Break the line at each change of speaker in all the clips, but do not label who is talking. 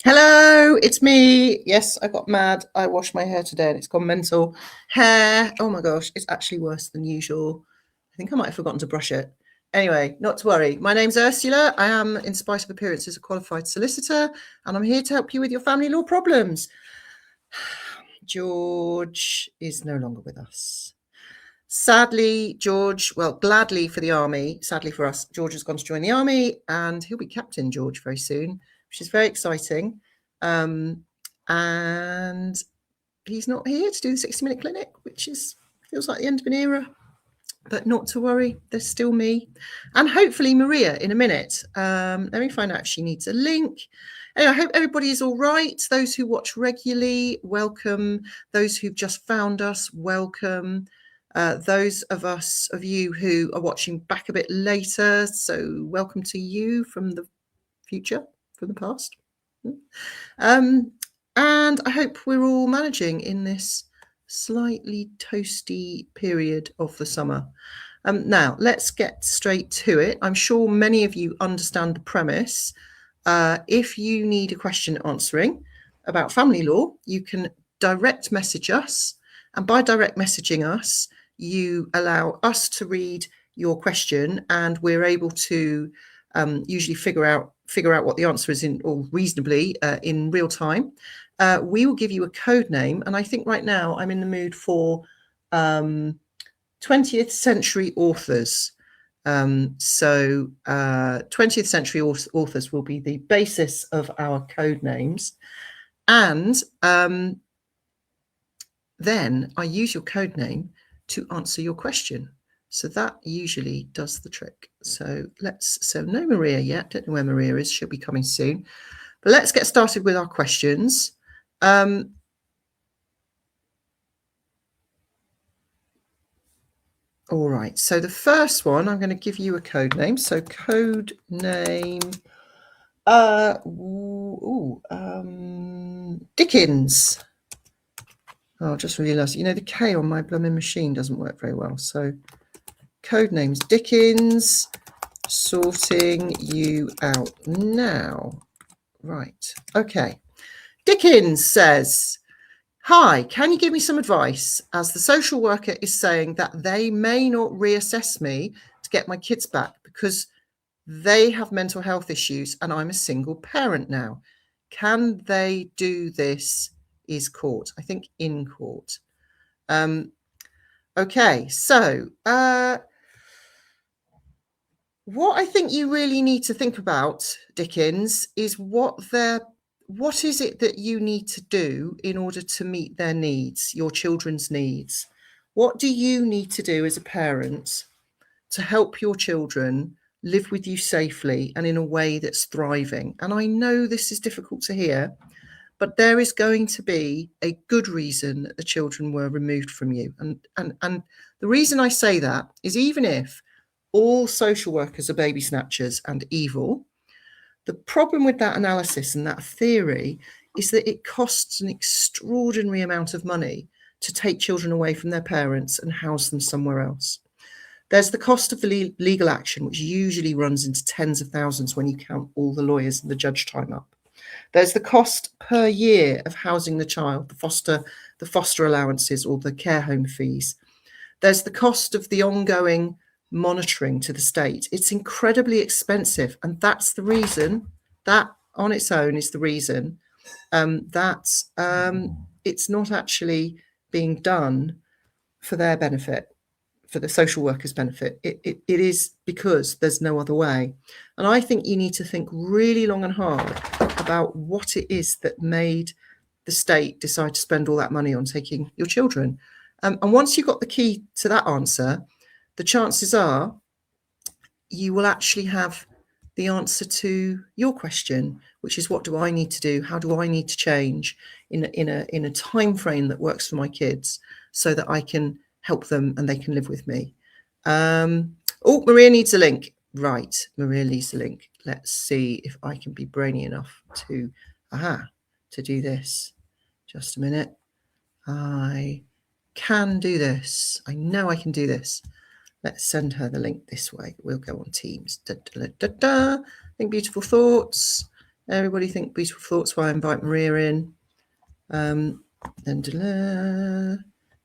Hello, it's me. Yes, I got mad. I washed my hair today and it's gone mental. Hair, oh my gosh, it's actually worse than usual. I think I might have forgotten to brush it. Anyway, not to worry. My name's Ursula. I am, in spite of appearances, a qualified solicitor, and I'm here to help you with your family law problems. George is no longer with us. Sadly, George, well, gladly for the army, sadly for us, George has gone to join the army and he'll be Captain George very soon, which is very exciting. And he's not here to do the 60-minute clinic, which feels like the end of an era. But not to worry, there's still me. And hopefully Maria in a minute. Let me find out if she needs a link. Anyway, I hope everybody is all right. Those who watch regularly, welcome. Those who've just found us, welcome. Those of you who are watching back a bit later, so welcome to you from the future, from the past. And I hope we're all managing in this slightly toasty period of the summer. Now, let's get straight to it. I'm sure many of you understand the premise. If you need a question answering about family law, you can direct message us. And by direct messaging us, you allow us to read your question and we're able to usually figure out what the answer is or reasonably in real time. We will give you a code name, and I think right now I'm in the mood for 20th century authors. So 20th century authors will be the basis of our code names, and then I use your code name to answer your question. So that usually does the trick. So no Maria yet. Don't know where Maria is. She'll be coming soon. But let's get started with our questions. All right. So the first one, I'm going to give you a code name. So code name, Dickens. Oh, I just realised, the K on my blooming machine doesn't work very well. So code name's Dickens, sorting you out now. Right. Okay. Dickens says, hi, can you give me some advice, as the social worker is saying that they may not reassess me to get my kids back because they have mental health issues and I'm a single parent now. Can they do this? Is court? I think in court. Okay, so what I think you really need to think about, Dickens, is what is it that you need to do in order to meet their needs, your children's needs? What do you need to do as a parent to help your children live with you safely and in a way that's thriving? And I know this is difficult to hear, but there is going to be a good reason that the children were removed from you. And the reason I say that is, even if all social workers are baby snatchers and evil, the problem with that analysis and that theory is that it costs an extraordinary amount of money to take children away from their parents and house them somewhere else. There's the cost of the legal action, which usually runs into tens of thousands when you count all the lawyers and the judge time up. There's the cost per year of housing the child, the foster allowances or the care home fees. There's the cost of the ongoing monitoring to the state. It's incredibly expensive, and that's the reason, that on its own is the reason that it's not actually being done for their benefit, for the social workers' benefit. It is because there's no other way. And I think you need to think really long and hard about what it is that made the state decide to spend all that money on taking your children. And once you've got the key to that answer, the chances are you will actually have the answer to your question, which is, what do I need to do? How do I need to change in a time frame that works for my kids so that I can help them and they can live with me? Oh, Maria needs a link. Right, Maria needs a link. Let's see if I can be brainy enough to do this. Just a minute. I can do this. I know I can do this. Let's send her the link this way. We'll go on Teams. Think beautiful thoughts. Everybody think beautiful thoughts while I invite Maria in. Then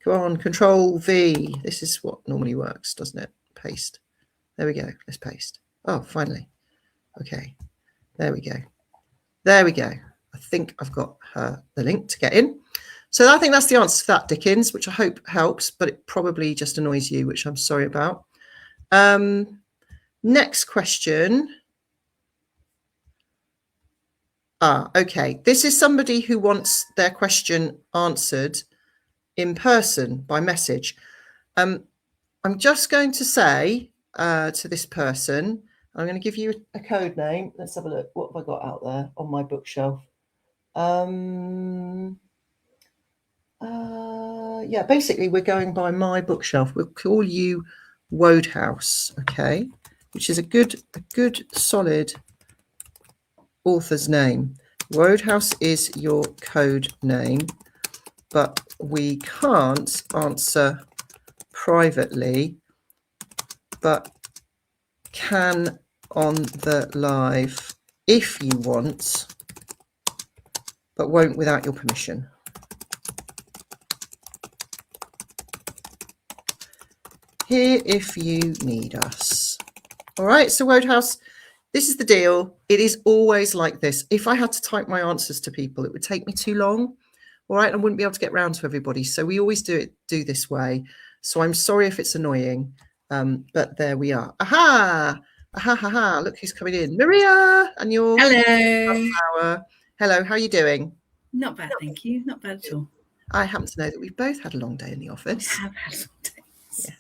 come on, Control V. This is what normally works, doesn't it? Paste. There we go. Let's paste. Oh, finally. Okay. There we go. There we go. I think I've got the link to get in. So I think that's the answer to that, Dickens, which I hope helps, but it probably just annoys you, which I'm sorry about. Next question. Okay. This is somebody who wants their question answered in person by message. I'm just going to say to this person, I'm going to give you a code name. Let's have a look. What have I got out there on my bookshelf? Yeah, basically we're going by my bookshelf. We'll call you Wodehouse, okay, which is a good solid author's name. Wodehouse is your code name, but we can't answer privately, but can on the live if you want, but won't without your permission. Here if you need us. All right, so Wodehouse, this is the deal. It is always like this. If I had to type my answers to people, it would take me too long. All right, I wouldn't be able to get round to everybody. So we always do this way. So I'm sorry if it's annoying, but there we are. Aha! Aha, ha, ha. Look who's coming in. Maria, and your
Hello.
Hello, how are you doing?
Not bad, thank you. Not bad at all.
I happen to know that we've both had a long day in the office.
We have had a long day.
Yeah.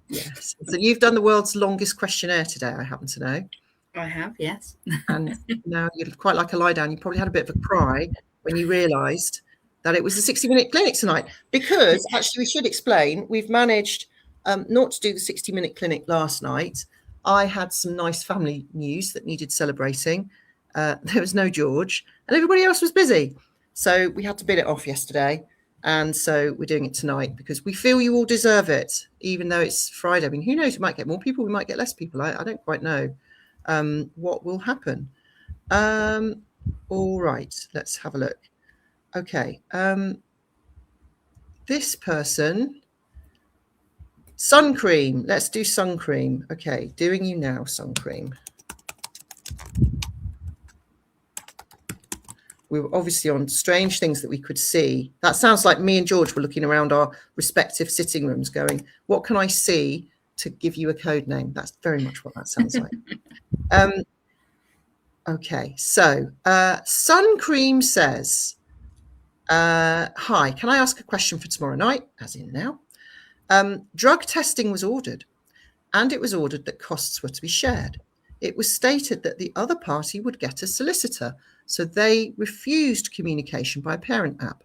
Yes. So you've done the world's longest questionnaire today, I happen to know.
I have, yes.
And now you'd quite like a lie down. You probably had a bit of a cry when you realised that it was a 60-minute clinic tonight. Because actually, we should explain, we've managed not to do the 60-minute clinic last night. I had some nice family news that needed celebrating. There was no George, and everybody else was busy. So we had to bid it off yesterday. And so we're doing it tonight because we feel you all deserve it, even though it's Friday. I mean, who knows? We might get more people. We might get less people. I don't quite know what will happen. All right, let's have a look. Okay. This person, sun cream. Let's do sun cream. Okay, doing you now, sun cream. We were obviously on strange things that we could see. That sounds like me and George were looking around our respective sitting rooms going, what can I see to give you a code name? That's very much what that sounds like. Okay, so sun cream says, hi, can I ask a question for tomorrow night, as in now? Drug testing was ordered, and it was ordered that costs were to be shared. It was stated that the other party would get a solicitor, so they refused communication by a parent app.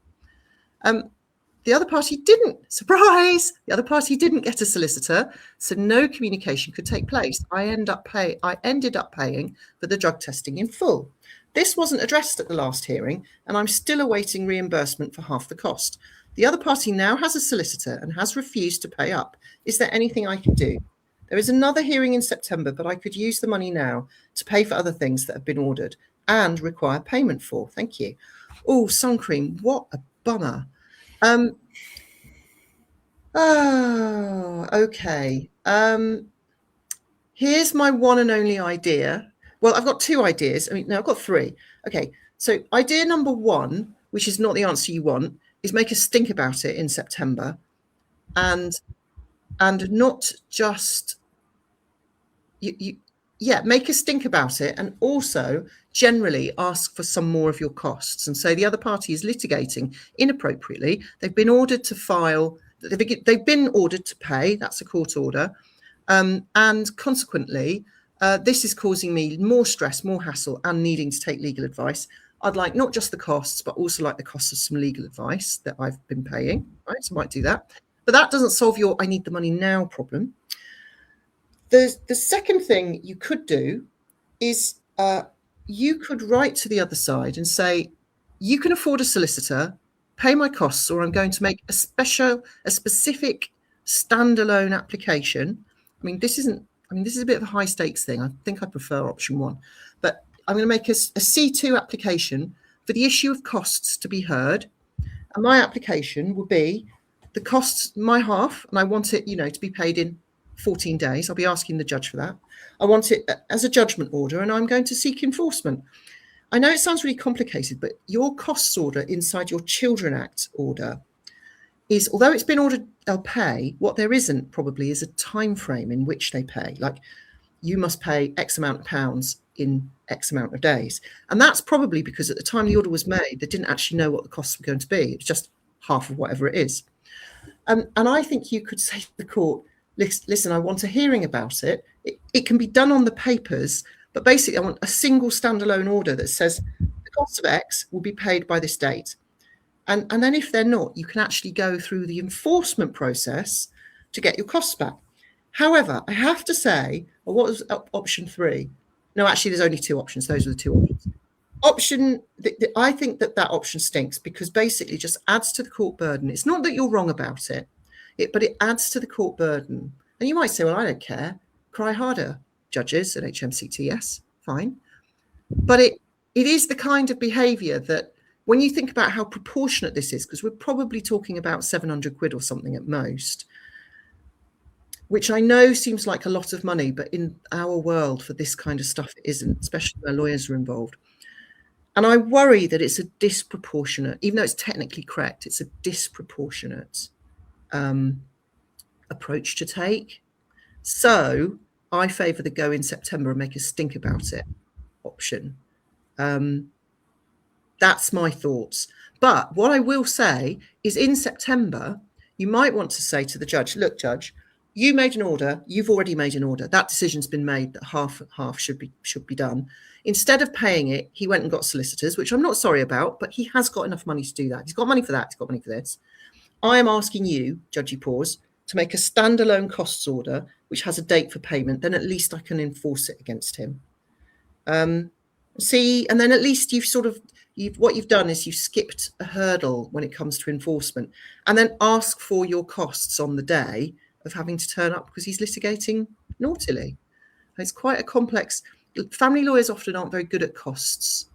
The other party didn't. Surprise! The other party didn't get a solicitor, so no communication could take place. I ended up paying for the drug testing in full. This wasn't addressed at the last hearing, and I'm still awaiting reimbursement for half the cost. The other party now has a solicitor and has refused to pay up. Is there anything I can do? There is another hearing in September, but I could use the money now to pay for other things that have been ordered and require payment for. Thank you. Oh, sun cream, what a bummer. Oh, okay. Here's my one and only idea. Well, I've got two ideas. I mean, no, I've got three. Okay, so idea number one, which is not the answer you want, is make a stink about it in September, and not just make a stink about it, and also generally ask for some more of your costs. And so the other party is litigating inappropriately. They've been ordered to file. They've been ordered to pay. That's a court order, and consequently, this is causing me more stress, more hassle, and needing to take legal advice. I'd like not just the costs, but also like the costs of some legal advice that I've been paying. Right, so I might do that, but that doesn't solve your "I need the money now" problem. The second thing you could do is you could write to the other side and say, you can afford a solicitor, pay my costs, or I'm going to make a specific standalone application. I mean, this isn't I mean, this is a bit of a high stakes thing. I think I prefer option 1, but I'm going to make a C2 application for the issue of costs to be heard. And my application will be the costs, my half, and I want it, to be paid in 14 days. I'll be asking the judge for that. I want it as a judgment order, and I'm going to seek enforcement. I know it sounds really complicated, but your costs order inside your Children Act order is, although it's been ordered they'll pay, what there isn't probably is a time frame in which they pay. Like, you must pay X amount of pounds in X amount of days. And that's probably because at the time the order was made, they didn't actually know what the costs were going to be. It's just half of whatever it is. And I think you could say to the court, listen, I want a hearing about it. It can be done on the papers, but basically I want a single standalone order that says the cost of X will be paid by this date. And then if they're not, you can actually go through the enforcement process to get your costs back. However, I have to say, well, what was option 3? No, actually, there's only 2 options. Those are the 2 options. I think that option stinks because basically just adds to the court burden. It's not that you're wrong about it, but it adds to the court burden. And you might say, well, I don't care. Cry harder, judges at HMCT. Yes, fine. But it is the kind of behaviour that when you think about how proportionate this is, because we're probably talking about 700 quid or something at most, which I know seems like a lot of money, but in our world for this kind of stuff, it isn't, especially where lawyers are involved. And I worry that it's a disproportionate, even though it's technically correct, it's a disproportionate approach to take. So I favour the go in September and make a stink about it option. That's my thoughts. But what I will say is in September, you might want to say to the judge, look, judge, you made an order. You've already made an order. That decision's been made that half should be done. Instead of paying it, he went and got solicitors, which I'm not sorry about, but he has got enough money to do that. He's got money for that. He's got money for this. I am asking you, Judgy Pause, to make a standalone costs order, which has a date for payment. Then at least I can enforce it against him. See, and then at least what you've done is you've skipped a hurdle when it comes to enforcement, and then ask for your costs on the day of having to turn up because he's litigating naughtily. It's quite a complex. Family lawyers often aren't very good at costs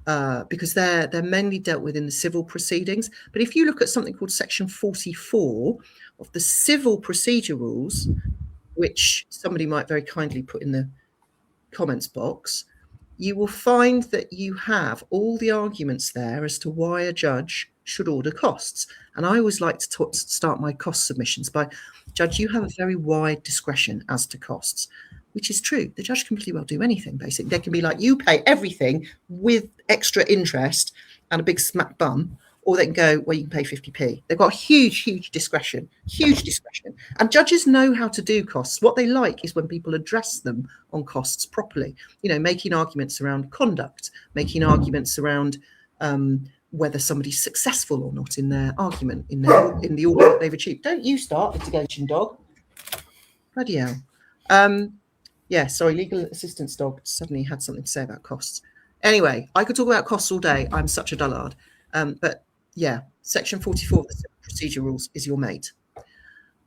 because they're mainly dealt with in the civil proceedings. But if you look at something called Section 44 of the Civil Procedure Rules, which somebody might very kindly put in the comments box, you will find that you have all the arguments there as to why a judge should order costs. And I always like to start my cost submissions by, Judge, you have a very wide discretion as to costs, which is true. The judge can pretty well do anything, basically. They can be like, you pay everything with extra interest and a big smack bum, or they can go, well, you can pay 50p. They've got huge discretion. And judges know how to do costs. What they like is when people address them on costs properly, making arguments around conduct, making arguments around whether somebody's successful or not in their argument, in the order that they've achieved. Don't you start litigation, dog. Bloody hell. Yeah, sorry, legal assistance dog suddenly had something to say about costs. Anyway, I could talk about costs all day. I'm such a dullard. But yeah, Section 44 of the Civil Procedure Rules is your mate.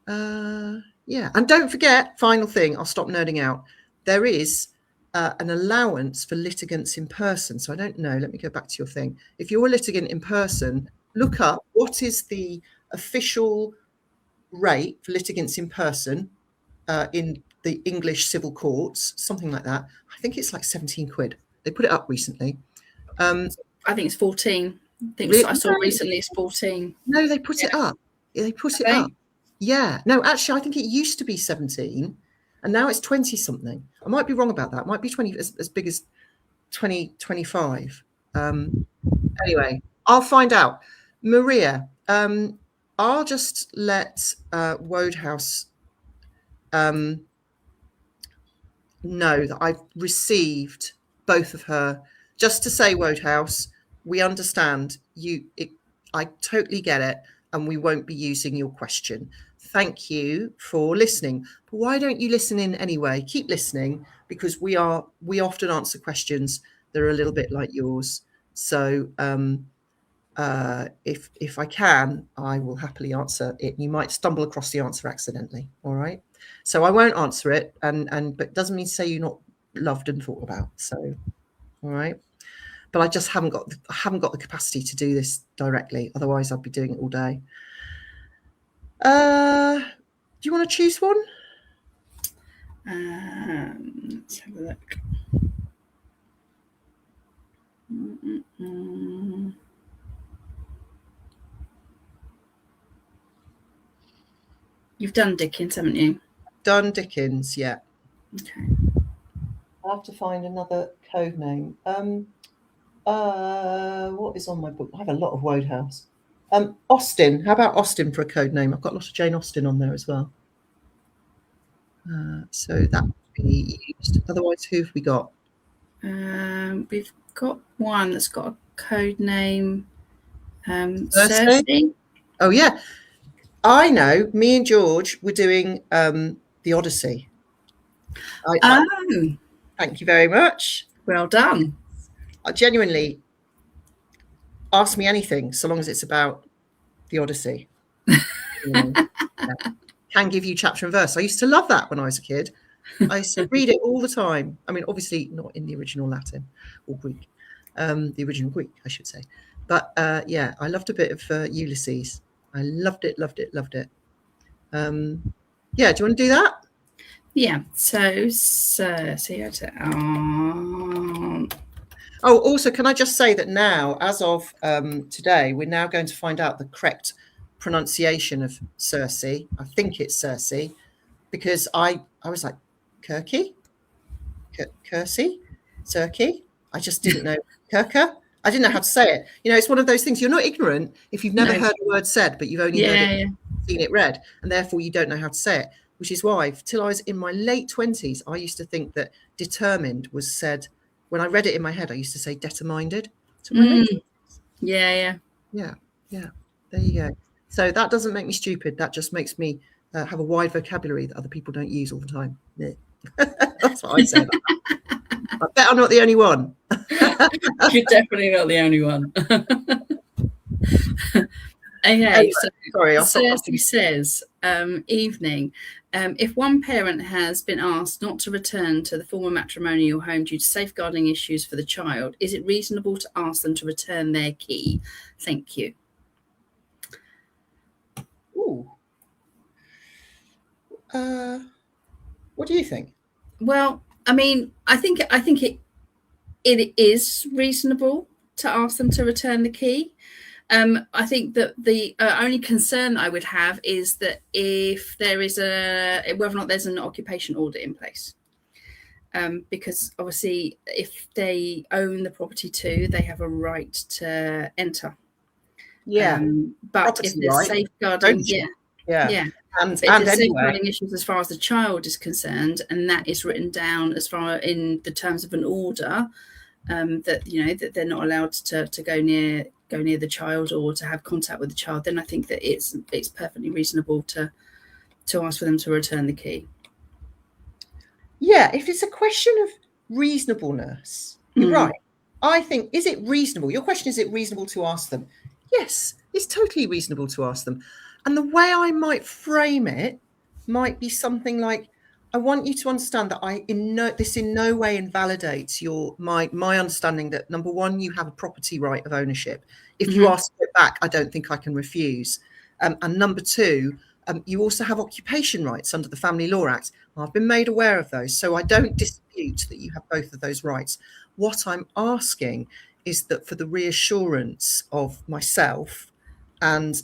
Yeah, and don't forget, final thing, I'll stop nerding out. There is an allowance for litigants in person. So I don't know, let me go back to your thing. If you're a litigant in person, look up what is the official rate for litigants in person in the English civil courts, something like that. I think it's like 17 quid. They put it up recently.
I think it's 14. I think I saw recently it's 14.
No, they put it up. They put it up. Yeah. No, actually, I think it used to be 17 and now it's 20 something. I might be wrong about that. It might be 20, as big as 20, 25. Anyway, I'll find out. Maria, I'll just let Wodehouse know that I've received both of her. Just to say, Wodehouse, we understand you. I totally get it, and we won't be using your question. Thank you for listening. But why don't you listen in anyway? Keep listening, because we often answer questions that are a little bit like yours. So if I can, I will happily answer it. You might stumble across the answer accidentally. All right. So I won't answer it, but it doesn't mean to say you're not loved and thought about. So, all right. But I just haven't got the capacity to do this directly. Otherwise, I'd be doing it all day. Do you want to choose one?
Let's have a look. You've done Dickens, haven't you?
Done Dickens, yeah.
Okay.
I'll have to find another code name. What is on my book? I have a lot of Wodehouse. Austen. How about Austen for a code name? I've got a lot of Jane Austen on there as well. So that would be used. Otherwise, who have we got?
We've got one that's got a code name.
Cersei? Oh yeah, I know. Me and George were doing the Odyssey. Thank you very much.
Well done.
I genuinely ask me anything, so long as it's about the Odyssey. Yeah. Can give you chapter and verse. I used to love that when I was a kid. I used to read it all the time. I mean, obviously not in the original Latin or Greek, the original Greek, I should say. But yeah, I loved a bit of Ulysses. I loved it. Yeah, do you want to do that?
Yeah. So
oh, also, can I just say that now, as of today, we're now going to find out the correct pronunciation of Cersei. I think it's Cersei, because I was like, Kirky? Kersey? Cirky? I just didn't know. Kirka? I didn't know how to say it. You know, it's one of those things. You're not ignorant if you've never heard a word said, but you've only seen it read, and therefore you don't know how to say it, which is why, till I was in my late 20s, I used to think that determined was said. When I read it in my head, I used to say determined.
Yeah.
There you go. So that doesn't make me stupid. That just makes me have a wide vocabulary that other people don't use all the time. Yeah. That's what I say about that. I bet I'm not the only one.
You're definitely not the only one. Okay,
anyway,
so
sorry,
Cersei says, evening. If one parent has been asked not to return to the former matrimonial home due to safeguarding issues for the child, is it reasonable to ask them to return their key? Thank you.
Ooh. What do you think?
Well, I mean, I think it is reasonable to ask them to return the key. I think that the only concern I would have is that if there is whether or not there's an occupation order in place. Because obviously if they own the property too, they have a right to enter.
Yeah.
But
property
if there's
right.
safeguarding,
And
if there's safeguarding issues as far as the child is concerned, and that is written down as far in the terms of an order, that that they're not allowed to go near the child or to have contact with the child, then I think that it's perfectly reasonable to ask for them to return the key.
Yeah, if it's a question of reasonableness, you're right. I think, is it reasonable? Your question, is it reasonable to ask them? Yes, it's totally reasonable to ask them. And the way I might frame it might be something like, I want you to understand that this in no way invalidates my understanding that, number one, you have a property right of ownership. If you ask it back, I don't think I can refuse. And number two, you also have occupation rights under the Family Law Act. I've been made aware of those, so I don't dispute that you have both of those rights. What I'm asking is that for the reassurance of myself, and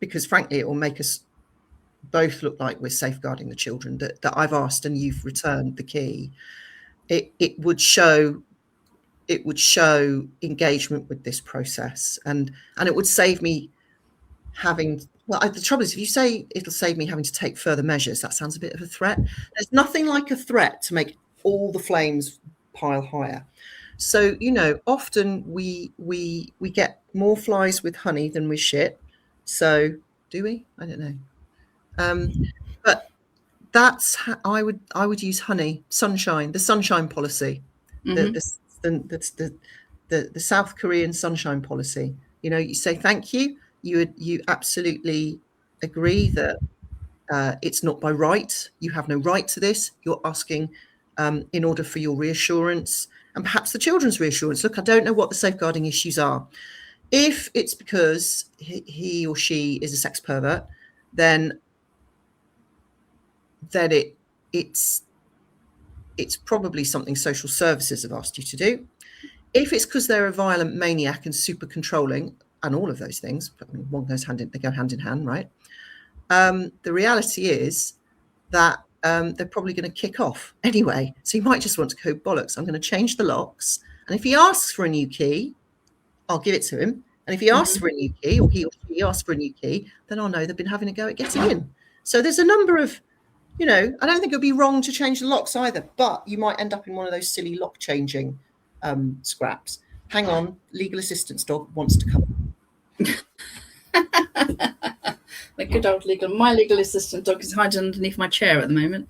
because frankly, it will make us both look like we're safeguarding the children, that I've asked and you've returned the key. It would show engagement with this process, and it would save me having. Well, the trouble is, if you say it'll save me having to take further measures, that sounds a bit of a threat. There's nothing like a threat to make all the flames pile higher. So, often we get more flies with honey than with shit. So, do we? I don't know. But that's how I would use honey, sunshine, the sunshine policy. The the South Korean sunshine policy. You know, you say thank you. You absolutely agree that it's not by right. You have no right to this. You're asking in order for your reassurance and perhaps the children's reassurance. Look, I don't know what the safeguarding issues are. If it's because he or she is a sex pervert, then it's probably something social services have asked you to do. If it's because they're a violent maniac and super controlling, and all of those things, I mean, they go hand in hand, right? The reality is that they're probably going to kick off anyway. So you might just want to go, bollocks, I'm going to change the locks. And if he asks for a new key, I'll give it to him. And if he asks for a new key, or he or she asks for a new key, then I'll know they've been having a go at getting in. So there's a number of, I don't think it'd be wrong to change the locks either, but you might end up in one of those silly lock changing scraps. Hang on, legal assistance dog wants to come.
The good old my legal assistant dog is hiding underneath my chair at the moment.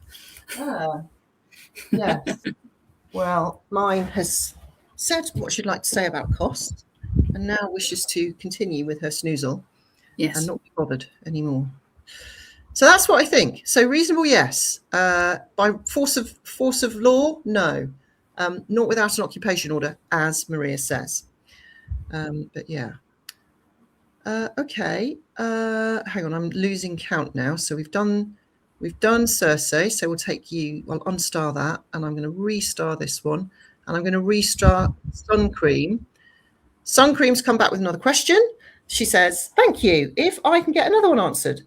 Yes. Well, mine has said what she'd like to say about cost, and now wishes to continue with her snoozle.
Yes.
And not be bothered anymore. So that's what I think. So reasonable, yes. By force of law, no. Not without an occupation order, as Maria says. But yeah. Okay. Hang on, I'm losing count now. So we've done Cersei. So we'll take you. I'll unstar that, and I'm going to restar this one, and I'm going to restar Sun Cream. Sun Cream's come back with another question. She says, "Thank you. If I can get another one answered,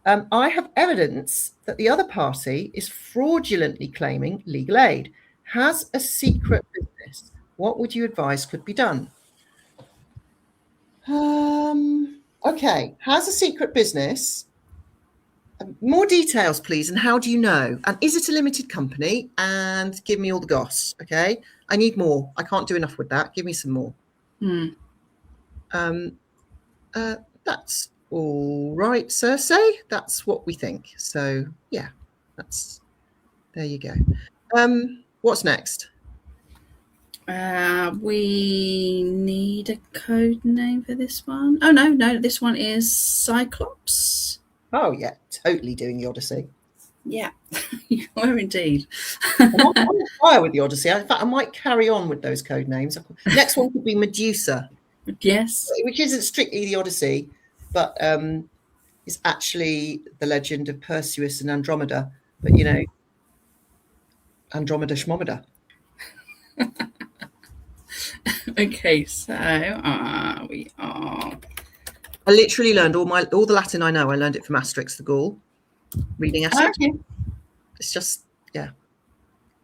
I have evidence that the other party is fraudulently claiming legal aid. Has a secret business. What would you advise could be done?" Okay, has a secret business. More details, please. And how do you know? And is it a limited company? And give me all the goss. Okay, I need more. I can't do enough with that. Give me some more. That's all right, Cersei. That's what we think. So yeah, there you go. What's next?
We need a code name for this one. Oh no, this one is Cyclops.
Oh yeah, totally doing the Odyssey.
Yeah, you are indeed.
I'm on fire with the Odyssey. In fact, I might carry on with those code names. Next one could be Medusa.
Yes,
which isn't strictly the Odyssey, but is actually the legend of Perseus and Andromeda. But Andromeda Schmomeda.
Okay, so we are.
I literally learned all the Latin I know. I learned it from Asterix the Gaul, reading Asterix. Okay. It's just yeah,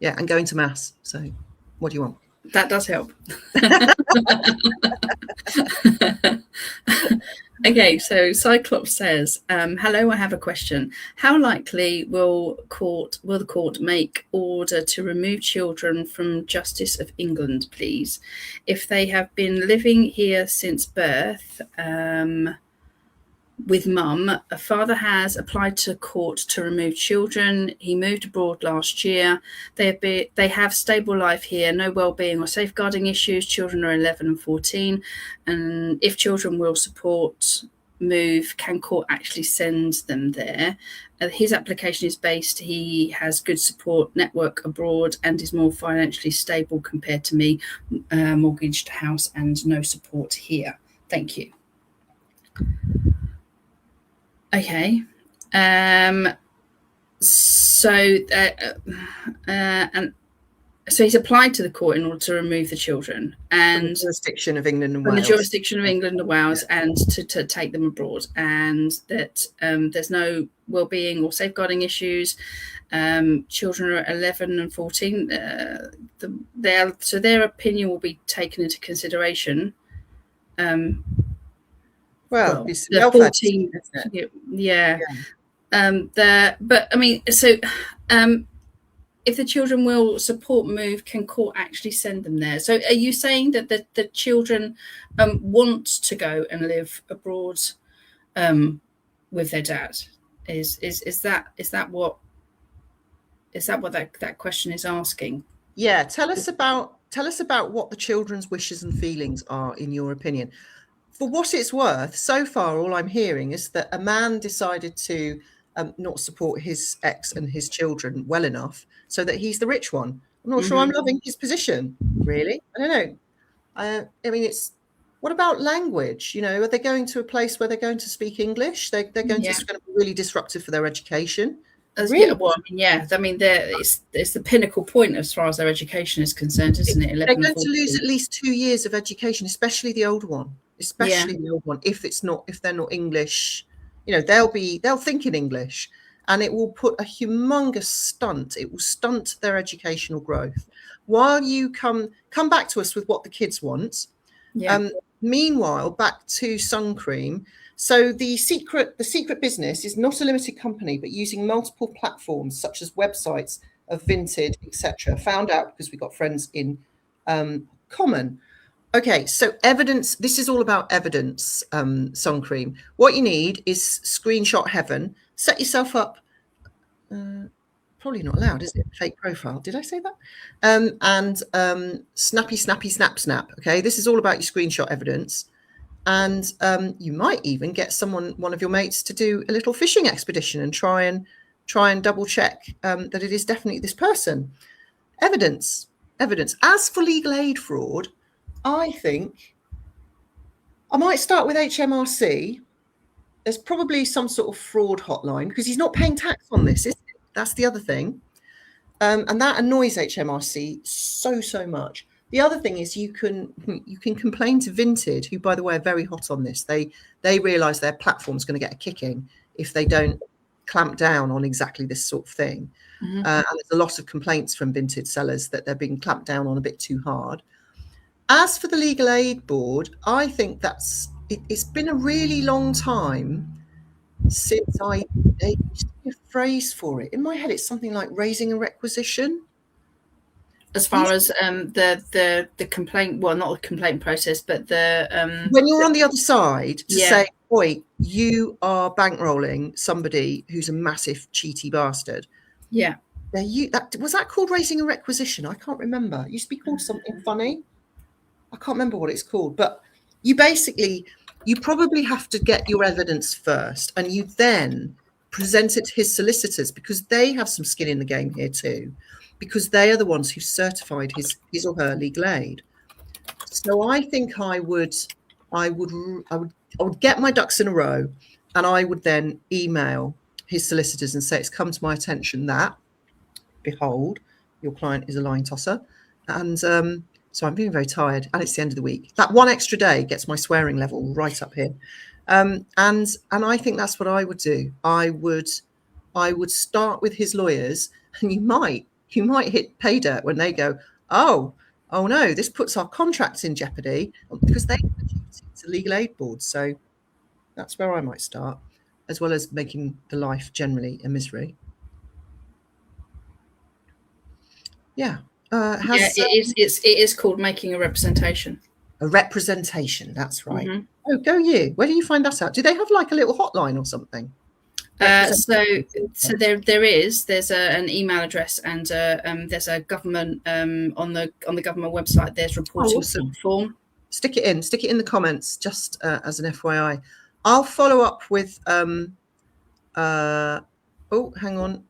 and going to mass. So, what do you want?
That does help. Okay, so Cyclops says, "Hello, I have a question. How likely will the court make order to remove children from Justice of England, please, if they have been living here since birth?" With mum, a father has applied to court to remove children. He moved abroad last year. They have stable life here, no well-being or safeguarding issues. Children are 11 and 14. And if children will support move, can court actually send them there? His application is based, he has good support network abroad and is more financially stable compared to me, mortgaged house and no support here. Thank you. Okay. And so he's applied to the court in order to remove the children and
the jurisdiction of England and Wales.
From the jurisdiction of England and Wales, and to take them abroad, and that there's no well-being or safeguarding issues. Children are 11 and 14. So their opinion will be taken into consideration.
Well,
the 14, yeah. But I mean, so if the children will support move, can court actually send them there? So are you saying that the children want to go and live abroad with their dad? Is that what that question is asking?
Yeah, tell us about tell us about what the children's wishes and feelings are, in your opinion. For what it's worth, so far, all I'm hearing is that a man decided to not support his ex and his children well enough so that he's the rich one. I'm not sure I'm loving his position, really. I don't know. I mean, what about language? You know, are they going to a place where they're going to speak English? They're going to, it's going to be really disruptive for their education.
Yeah, well, I mean, it's the pinnacle point as far as their education is concerned, isn't it?
They're going to lose at least 2 years of education, especially the old one. Especially the old one. If they're not English, you know, they'll think in English, and it will put a humongous stunt. It will stunt their educational growth. While you come back to us with what the kids want. Meanwhile, back to sun cream. So the secret business is not a limited company, but using multiple platforms such as websites of Vinted, etc. Found out because we got friends in common. Okay, so evidence. This is all about evidence. Sun cream. What you need is screenshot heaven. Set yourself up. Probably not allowed, is it? Fake profile. Did I say that? And snappy, snap. Okay, this is all about your screenshot evidence. And you might even get one of your mates to do a little fishing expedition and try and double check that it is definitely this person. Evidence. As for legal aid fraud, I think I might start with HMRC. There's probably some sort of fraud hotline because he's not paying tax on this, is it? That's the other thing. And that annoys HMRC so much. The other thing is you can complain to Vinted, who, by the way, are very hot on this. They realise their platform's going to get a kicking if they don't clamp down on exactly this sort of thing. And there's a lot of complaints from Vinted sellers that they're being clamped down on a bit too hard. As for the Legal Aid Board, I think it's been a really long time since there used to be a phrase for it. In my head, it's something like raising a requisition.
As far as the complaint, well, not the complaint process, but
when you're on the other side to say, "Oi, you are bankrolling somebody who's a massive cheaty bastard."
Yeah.
Was that called raising a requisition? I can't remember. It used to be called something funny. I can't remember what it's called, but you probably have to get your evidence first, and you then present it to his solicitors because they have some skin in the game here too, because they are the ones who certified his or her legal aid. So I think I would get my ducks in a row, and I would then email his solicitors and say, "It's come to my attention that, behold, your client is a lying tosser," and so I'm feeling very tired, and it's the end of the week. That one extra day gets my swearing level right up here, and I think that's what I would do. I would start with his lawyers, and you might hit pay dirt when they go, oh no, this puts our contracts in jeopardy, because it's a Legal Aid Board. So that's where I might start, as well as making the life generally a misery. Yeah.
It is called making a representation.
A representation, that's right. Oh, go you. Where do you find that out? Do they have like a little hotline or something?
So there's an email address, and there's a government on the government website. There's reporting form.
Stick it in the comments, just as an FYI. I'll follow up with oh, hang on.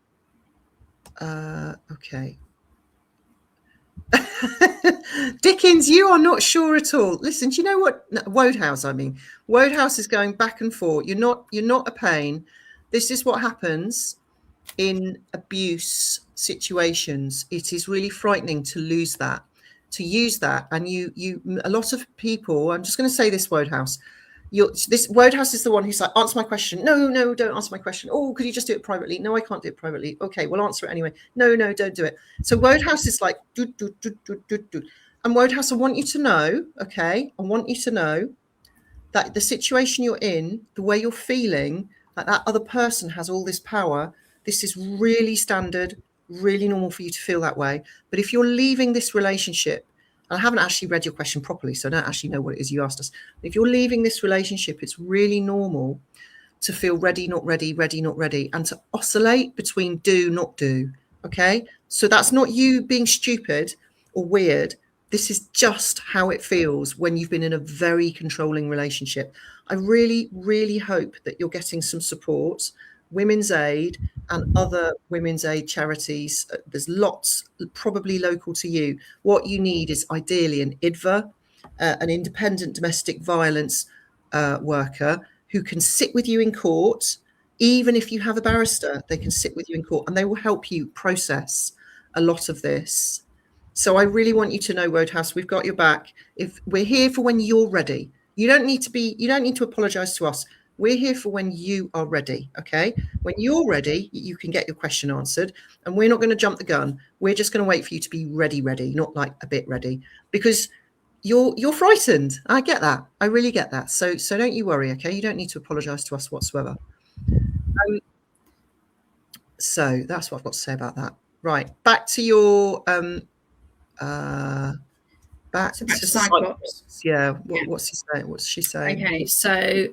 Okay. Dickens, you are not sure at all. Listen, do you know what? Wodehouse is going back and forth. You're not a pain. This is what happens in abuse situations. It is really frightening to use that, and a lot of people. I'm just going to say this, Wodehouse. This Wodehouse is the one who's like, answer my question. No, don't answer my question. Oh, could you just do it privately? No, I can't do it privately. Okay, we'll answer it anyway. No, don't do it. So Wodehouse is like, do. And Wodehouse, I want you to know, okay? I want you to know that the situation you're in, the way you're feeling, like that other person has all this power. This is really standard, really normal for you to feel that way. But if you're leaving this relationship, I haven't actually read your question properly, so I don't actually know what it is you asked us. If you're leaving this relationship, it's really normal to feel ready, not ready, and to oscillate between do, not do. Okay? So that's not you being stupid or weird. this is just how it feels when you've been in a very controlling relationship. I really, really hope that you're getting some support. Women's Aid and other women's aid charities, there's lots probably local to you. What you need is ideally an IDVA, an independent domestic violence worker who can sit with you in court. Even if you have a barrister, they can sit with you in court and they will help you process a lot of this. So I really want you to know, Roadhouse, we've got your back. If we're here for when you're ready. You don't need to apologize to us. We're here for when you are ready. Okay. When you're ready, you can get your question answered. And we're not going to jump the gun. We're just going to wait for you to be ready, not like a bit ready, because you're frightened. I get that. I really get that. So don't you worry. Okay. You don't need to apologize to us whatsoever. So that's what I've got to say about that. Right. Back to your back
So
to
Cyclops.
Yeah. What's he saying? What's she saying?
Okay, so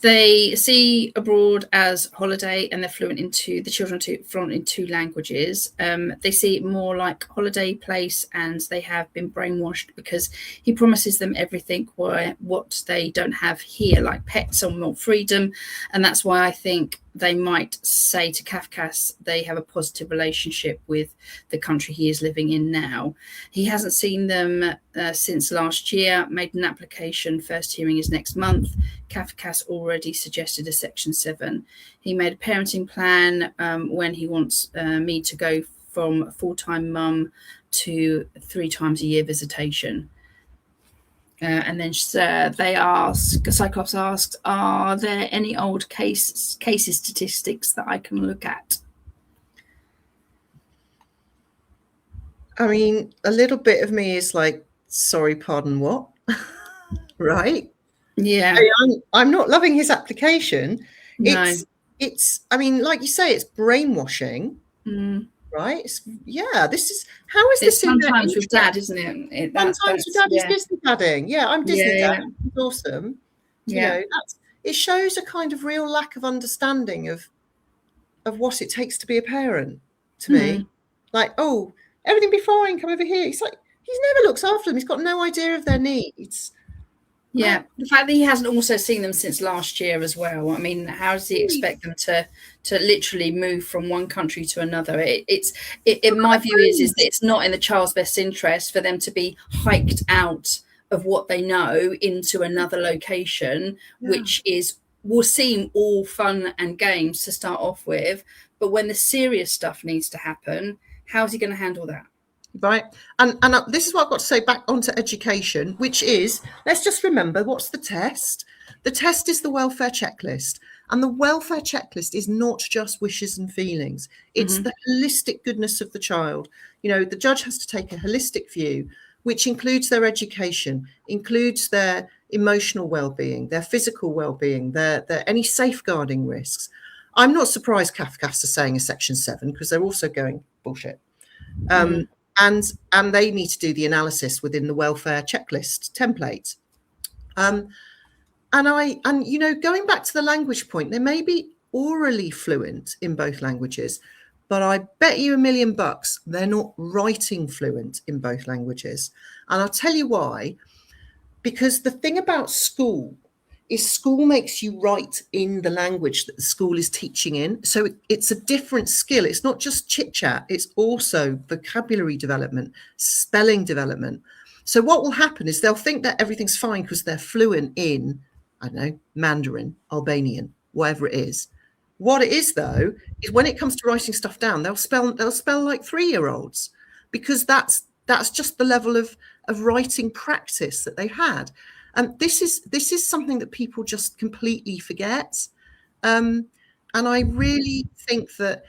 they see abroad as holiday, and they're fluent into the children fluent in 2 languages. They see it more like holiday place, and they have been brainwashed because he promises them everything what they don't have here, like pets or more freedom, and that's why I think they might say to Kafkas they have a positive relationship with the country he is living in now. He hasn't seen them since last year, made an application, first hearing is next month. Kafkas already suggested a Section 7. He made a parenting plan when he wants me to go from a full-time mum to 3 times a year visitation. And then Cyclops asks, are there any old cases statistics that I can look at?
I mean, a little bit of me is like, sorry, pardon, what? Right?
Yeah.
I'm not loving his application.
No.
It's I mean, like you say, it's brainwashing. Right? This is how is this
sometimes with dad, isn't it?
Sometimes with dad is Disney dadding. Yeah, I'm Disney dad. It's awesome. You know, it shows a kind of real lack of understanding of what it takes to be a parent to me. Like, oh, everything be fine, come over here. He's like, he's never looks after them. He's got no idea of their needs.
Yeah, the fact that he hasn't also seen them since last year as well. I mean, how does he expect them to literally move from one country to another? In my view is that it's not in the child's best interest for them to be hiked out of what they know into another location, which will seem all fun and games to start off with, but when the serious stuff needs to happen, how's he going to handle that?
Right. And this is what I've got to say back onto education, which is, let's just remember, what's the test? The test is the welfare checklist. And the welfare checklist is not just wishes and feelings. It's the holistic goodness of the child. You know, the judge has to take a holistic view, which includes their education, includes their emotional well-being, their physical well-being, their any safeguarding risks. I'm not surprised Kafkas are saying a Section 7 because they're also going bullshit. And they need to do the analysis within the welfare checklist template. And you know, going back to the language point, they may be orally fluent in both languages, but I bet you $1 million they're not writing fluent in both languages. And I'll tell you why. Because the thing about school is school makes you write in the language that the school is teaching in. So it's a different skill. It's not just chit chat. It's also vocabulary development, spelling development. So what will happen is they'll think that everything's fine because they're fluent in, I don't know, Mandarin, Albanian, whatever it is. What it is, though, is when it comes to writing stuff down, they'll spell like 3-year-olds because that's just the level of writing practice that they've had. And this is something that people just completely forget. And I really think that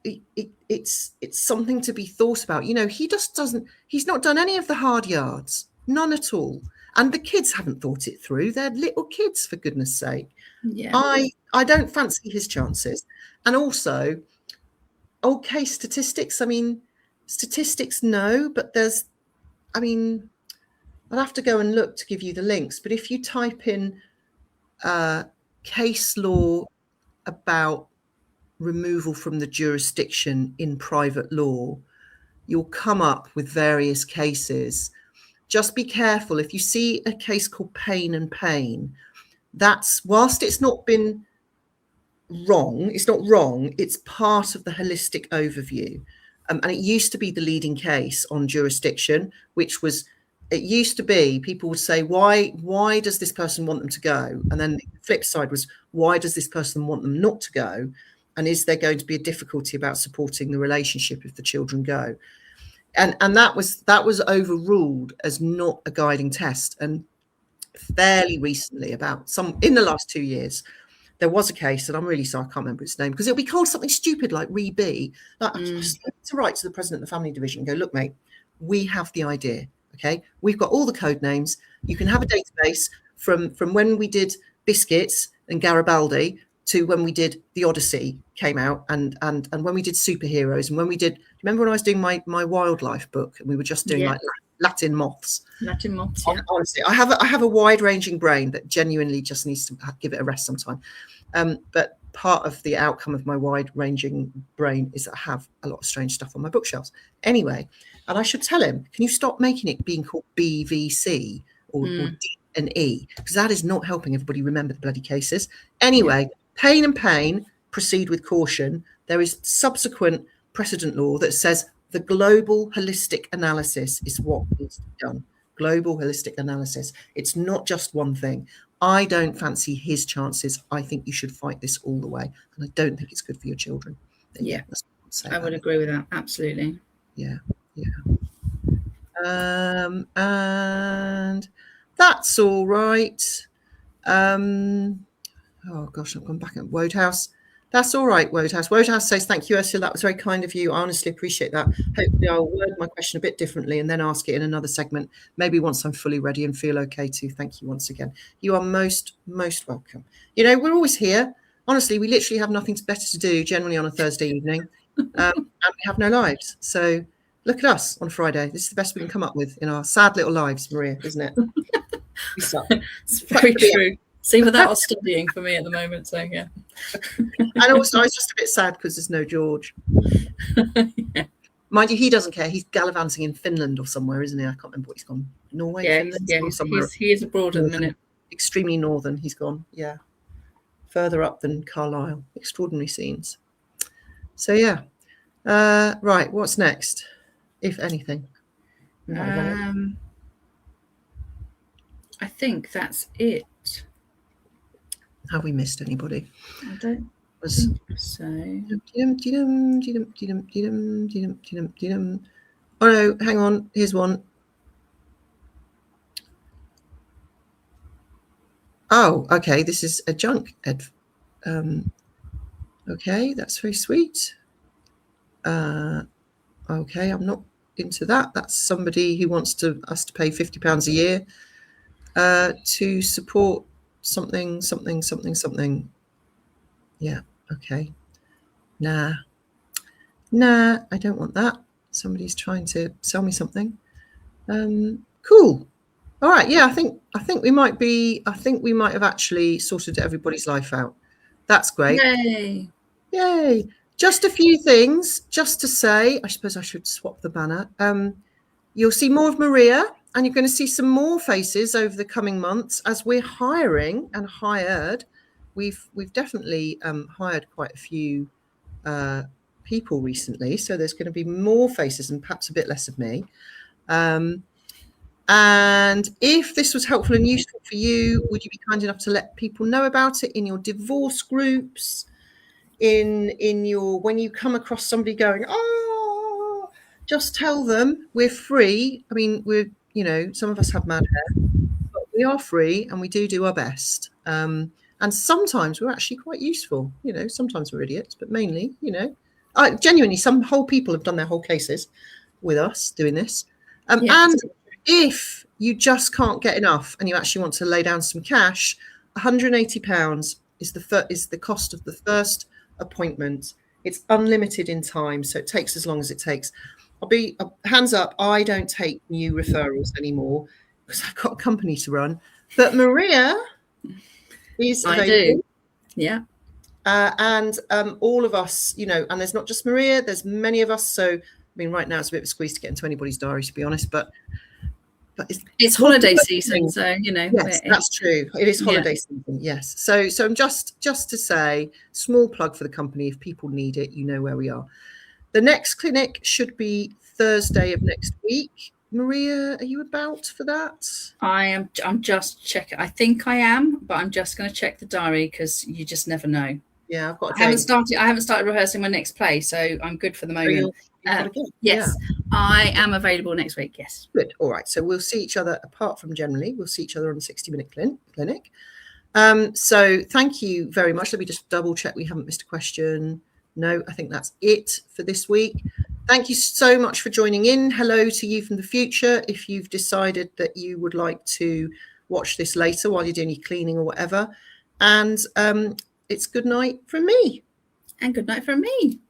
it's something to be thought about. You know, he's not done any of the hard yards, none at all. And the kids haven't thought it through. They're little kids, for goodness sake.
Yeah.
I don't fancy his chances. And also, old case statistics. I mean, statistics, no, but I'll have to go and look to give you the links. But if you type in case law about removal from the jurisdiction in private law, you'll come up with various cases. Just be careful. If you see a case called Pain and Pain, that's, whilst it's not been wrong, it's not wrong, it's part of the holistic overview. And it used to be the leading case on jurisdiction, which was, it used to be, people would say, why does this person want them to go? And then the flip side was, why does this person want them not to go? And is there going to be a difficulty about supporting the relationship if the children go? And that was overruled as not a guiding test. And fairly recently, about in the last 2 years, there was a case, and I'm really sorry I can't remember its name, because it'll be called something stupid like Re-B. Like, to write to the president of the family division and go, look, mate, we have the idea. Okay, we've got all the code names. You can have a database from when we did Biscuits and Garibaldi to when we did The Odyssey came out, and when we did superheroes, and when we did, remember when I was doing my wildlife book and we were just doing like Latin moths.
Latin moths, yeah.
Honestly, I have a wide-ranging brain that genuinely just needs to give it a rest sometime. But part of the outcome of my wide-ranging brain is that I have a lot of strange stuff on my bookshelves. Anyway, and I should tell him, can you stop making it being called BVC or D and E? Because that is not helping everybody remember the bloody cases. Anyway, Pain and Pain, proceed with caution. There is subsequent precedent law that says the global holistic analysis is what needs to be done. Global holistic analysis. It's not just one thing. I don't fancy his chances. I think you should fight this all the way. And I don't think it's good for your children.
Yeah, I would agree with that. Absolutely.
Yeah. And that's all right. Oh gosh, I've gone back at Wodehouse. That's all right, Wodehouse. Wodehouse says, thank you, Ursula. That was very kind of you. I honestly appreciate that. Hopefully I'll word my question a bit differently and then ask it in another segment, maybe once I'm fully ready and feel okay to. Thank you once again. You are most welcome. You know, we're always here. Honestly, we literally have nothing better to do generally on a Thursday evening, and we have no lives. So look at us on Friday. This is the best we can come up with in our sad little lives, Maria, isn't it? We suck.
It's very true. See, with that, I'm studying for me at the moment, so yeah.
And also, I was just a bit sad because there's no George.
Yeah.
Mind you, he doesn't care. He's gallivanting in Finland or somewhere, isn't he? I can't remember what he's gone. Norway, Finland,
he is abroad at the minute.
Extremely northern, he's gone. Yeah, further up than Carlisle. Extraordinary scenes. So yeah, right. What's next, if anything?
I think that's it.
Have we missed anybody?
I don't think so.
Oh no, hang on. Here's one. Oh, okay. This is a junk. Okay, that's very sweet. Okay, I'm not into that. That's somebody who wants us to pay £50 a year to support something. Yeah, okay. Nah, I don't want that. Somebody's trying to sell me something. Cool. All right, yeah, I think we might have actually sorted everybody's life out. That's great. Yay. Just a few things just to say. I suppose I should swap the banner. You'll see more of Maria, and you're going to see some more faces over the coming months as we're hiring and hired. We've definitely hired quite a few people recently, so there's going to be more faces and perhaps a bit less of me. And if this was helpful and useful for you, would you be kind enough to let people know about it in your divorce groups, in your, when you come across somebody going, oh, just tell them we're free. I mean, we're, you know, some of us have mad hair, but we are free and we do our best. And sometimes we're actually quite useful. You know, sometimes we're idiots, but mainly, you know, genuinely, some whole people have done their whole cases with us doing this. And if you just can't get enough and you actually want to lay down some cash, £180 is the cost of the first appointment. It's unlimited in time, so it takes as long as it takes. I'll be hands up, I don't take new referrals anymore because I've got a company to run. But Maria is available.
I do. Yeah.
And all of us, you know, and there's not just Maria, there's many of us. So mean, right now it's a bit of a squeeze to get into anybody's diary, to be honest, but
it's holiday season, so
yes, that's true. It is holiday season, yes. So I'm just to say, small plug for the company. If people need it, you know where we are. The next clinic should be Thursday of next week. Maria, are you about for that?
I'm just checking. I think I am, but I'm just going to check the diary because you just never know.
Yeah, I've got.
I haven't started rehearsing my next play, so I'm good for the moment. Yes, I am available next week. Yes.
Good. All right. So we'll see each other. Apart from generally, we'll see each other on the 60-minute clinic. So thank you very much. Let me just double check we haven't missed a question. No, I think that's it for this week. Thank you so much for joining in. Hello to you from the future. If you've decided that you would like to watch this later while you're doing your cleaning or whatever. And it's good night from me.
And good night from me.